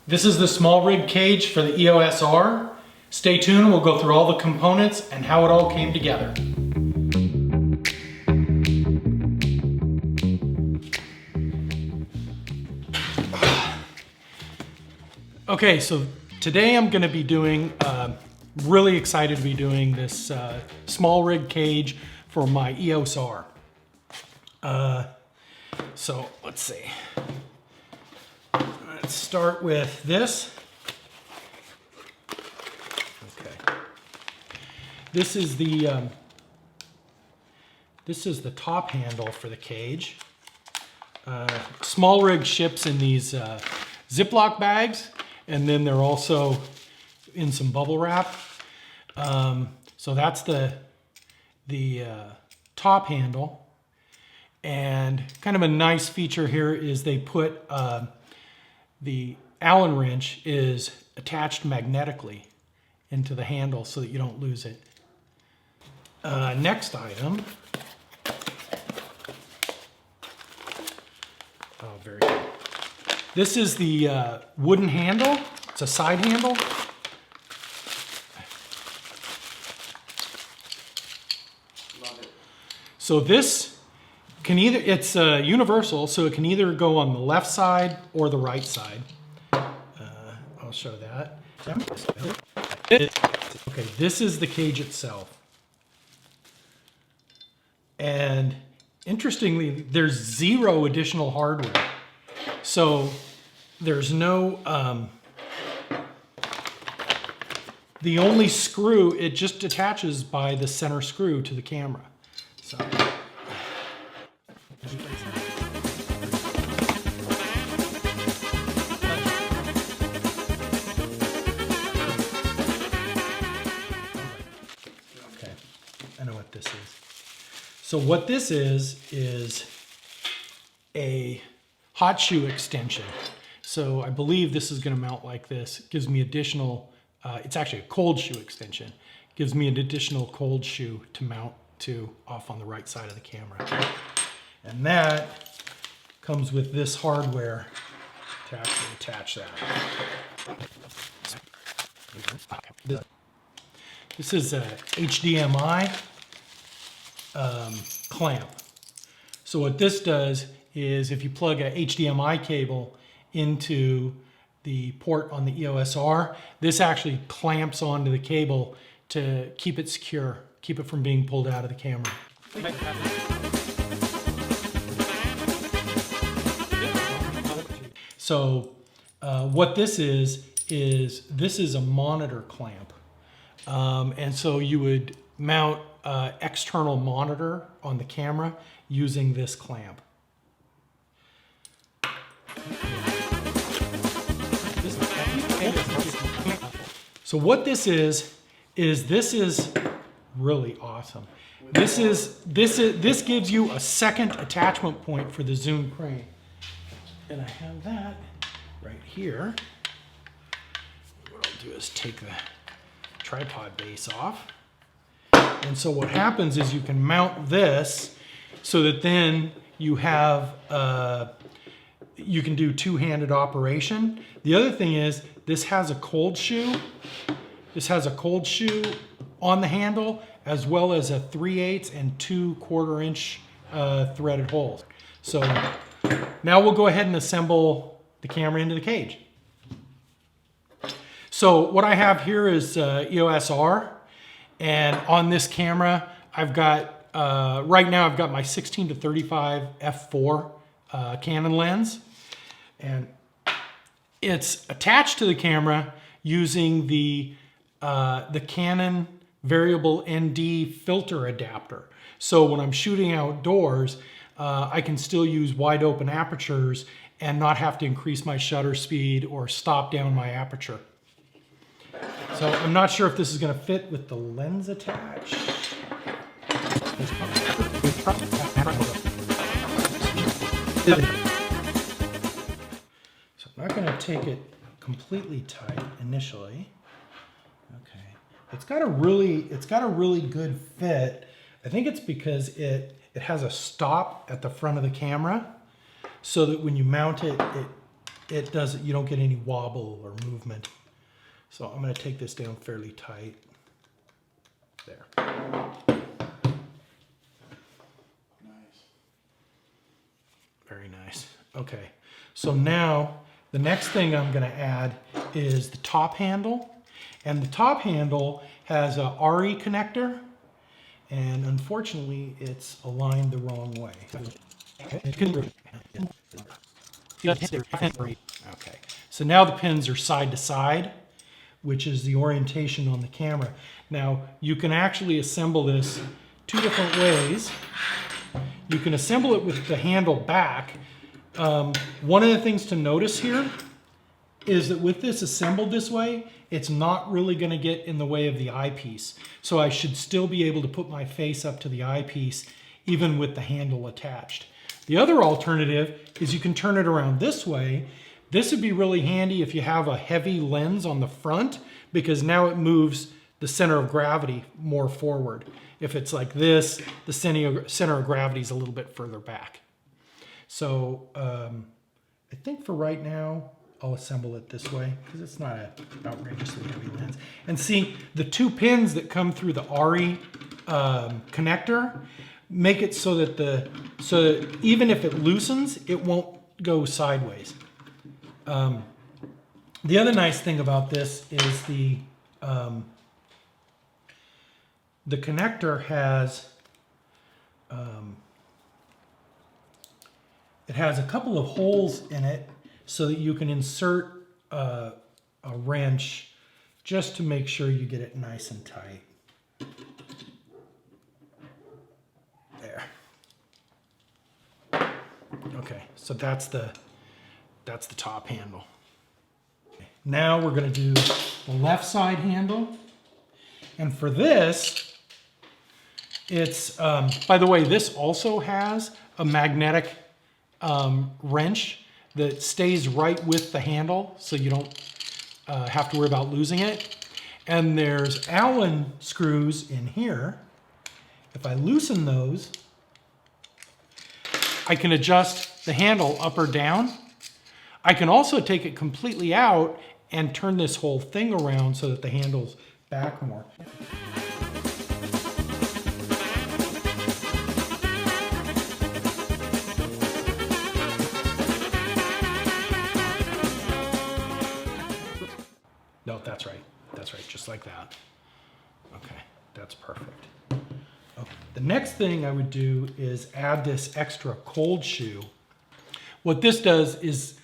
This is the Smallrig cage for the EOS R. Stay tuned, we'll go through all the components and how it all came together. Okay, so today I'm going to be doing, really excited to be doing this Smallrig cage for my EOS R. So let's see. Let's start with this. Okay. This is the top handle for the cage. Smallrig ships in these Ziploc bags, and then they're also in some bubble wrap. So that's the top handle. And kind of a nice feature here is they put the Allen wrench is attached magnetically into the handle so that you don't lose it. Next item. Oh, very good. This is the wooden handle. It's a side handle. Love it. So this can either, it's universal, so it can either go on the left side or the right side. I'll show that. Okay, this is the cage itself. And interestingly, there's zero additional hardware. So there's no, the only screw, it just attaches by the center screw to the camera. So. Okay, I know what this is. So what this is a hot shoe extension. So I believe this is going to mount like this. It gives me additional, it's actually a cold shoe extension. It gives me an additional cold shoe to mount to off on the right side of the camera. And that comes with this hardware to actually attach that. This is a Hdmi clamp. So what this does is if you plug a HDMI cable into the port on the EOS R, this actually clamps onto the cable to keep it secure, keep it from being pulled out of the camera. So what this is this is a monitor clamp. And so you would mount external monitor on the camera using this clamp. So what this is really awesome. This gives you a second attachment point for the zoom crane. And I have that right here. What I'll do is take the tripod base off. And so what happens is you can mount this so that then you have, you can do two-handed operation. The other thing is this has a cold shoe. This has a cold shoe on the handle as well as a 3/8 and 2/4 inch threaded holes. So now we'll go ahead and assemble the camera into the cage. So what I have here is EOS R, and on this camera I've got, right now I've got my 16-35 f4 Canon lens, and it's attached to the camera using the Canon variable ND filter adapter. So when I'm shooting outdoors, I can still use wide open apertures and not have to increase my shutter speed or stop down my aperture. So I'm not sure if this is going to fit with the lens attached. So I'm not going to take it completely tight initially. Okay, it's got a really good fit. I think it's because it has a stop at the front of the camera, so that when you mount it, it it doesn't, you don't get any wobble or movement. So I'm going to take this down fairly tight. There. Nice. Very nice. Okay. So now the next thing I'm going to add is the top handle. And the top handle has a RE connector. And unfortunately, it's aligned the wrong way. Okay. So now the pins are side to side, which is the orientation on the camera. Now, you can actually assemble this two different ways. You can assemble it with the handle back. One of the things to notice here is that with this assembled this way, it's not really going to get in the way of the eyepiece. So I should still be able to put my face up to the eyepiece even with the handle attached. The other alternative is you can turn it around this way. This would be really handy if you have a heavy lens on the front, because now it moves the center of gravity more forward. If it's like this, the center of gravity is a little bit further back. So I think for right now, I'll assemble it this way because it's not an outrageously heavy lens. And see, the two pins that come through the RE connector make it so that even if it loosens, it won't go sideways. The other nice thing about this is the connector has it has a couple of holes in it so that you can insert a wrench just to make sure you get it nice and tight. There. Okay, so that's the top handle. Now we're going to do the left side handle. And for this, it's, by the way, this also has a magnetic wrench that stays right with the handle, so you don't have to worry about losing it. And there's Allen screws in here. If I loosen those, I can adjust the handle up or down. I can also take it completely out and turn this whole thing around so that the handle's back more. No, that's right. That's right, just like that. Okay, that's perfect. Okay. The next thing I would do is add this extra cold shoe. What this does is,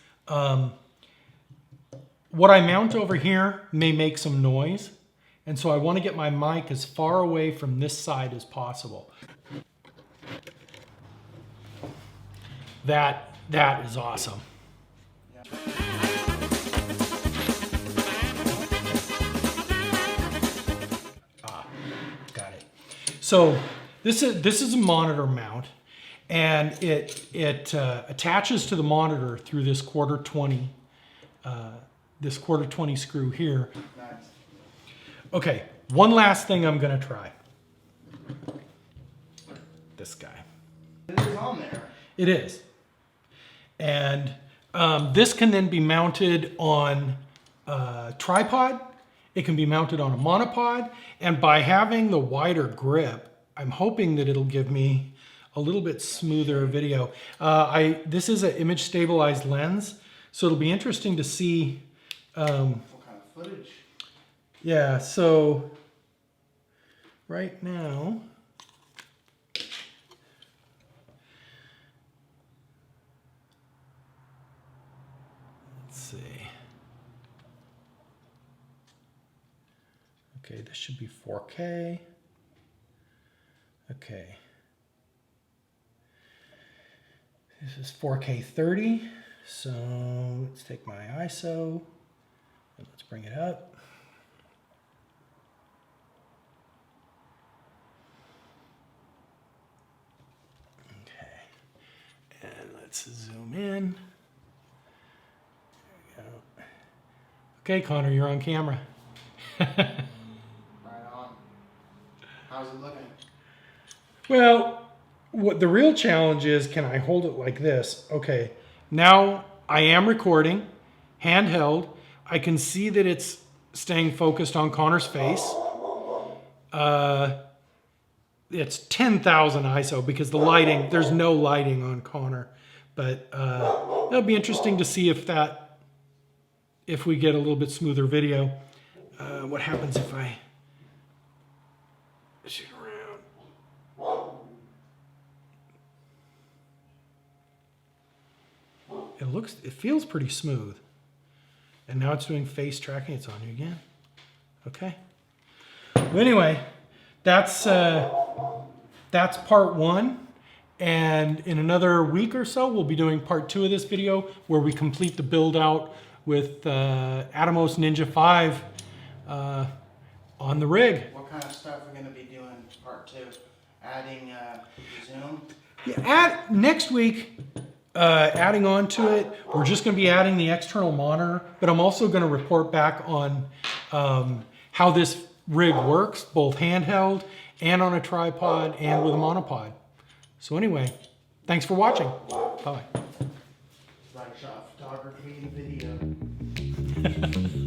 what I mount over here may make some noise, and so I want to get my mic as far away from this side as possible. That is awesome. Got it. So this is a monitor mount, and it attaches to the monitor through this quarter 20 screw here. Nice. Okay, one last thing I'm going to try. This guy. It is on there. It is. And this can then be mounted on a tripod. It can be mounted on a monopod. And by having the wider grip, I'm hoping that it'll give me a little bit smoother video. This is an image stabilized lens, so it'll be interesting to see. What kind of footage? Yeah, so right now, let's see. Okay, this should be 4K. Okay. This is 4K 30. So let's take my ISO and let's bring it up. Okay. And let's zoom in. There we go. Okay, Connor, you're on camera. Right on. How's it looking? Well, what the real challenge is, can I hold it like this? Okay, now I am recording, handheld. I can see that it's staying focused on Connor's face. It's 10,000 ISO because the lighting, there's no lighting on Connor. But it'll be interesting to see if we get a little bit smoother video. What happens if I shoot around? It feels pretty smooth. And now it's doing face tracking. It's on you again. Okay. Well, anyway, that's part 1. And in another week or so, we'll be doing part 2 of this video where we complete the build out with Atomos Ninja 5 on the rig. What kind of stuff we're going to be doing part 2? Adding zoom? Yeah, next week, adding on to it, we're just going to be adding the external monitor, but I'm also going to report back on how this rig works, both handheld and on a tripod and with a monopod. So anyway, thanks for watching. Bye-bye. Right shot photography and video.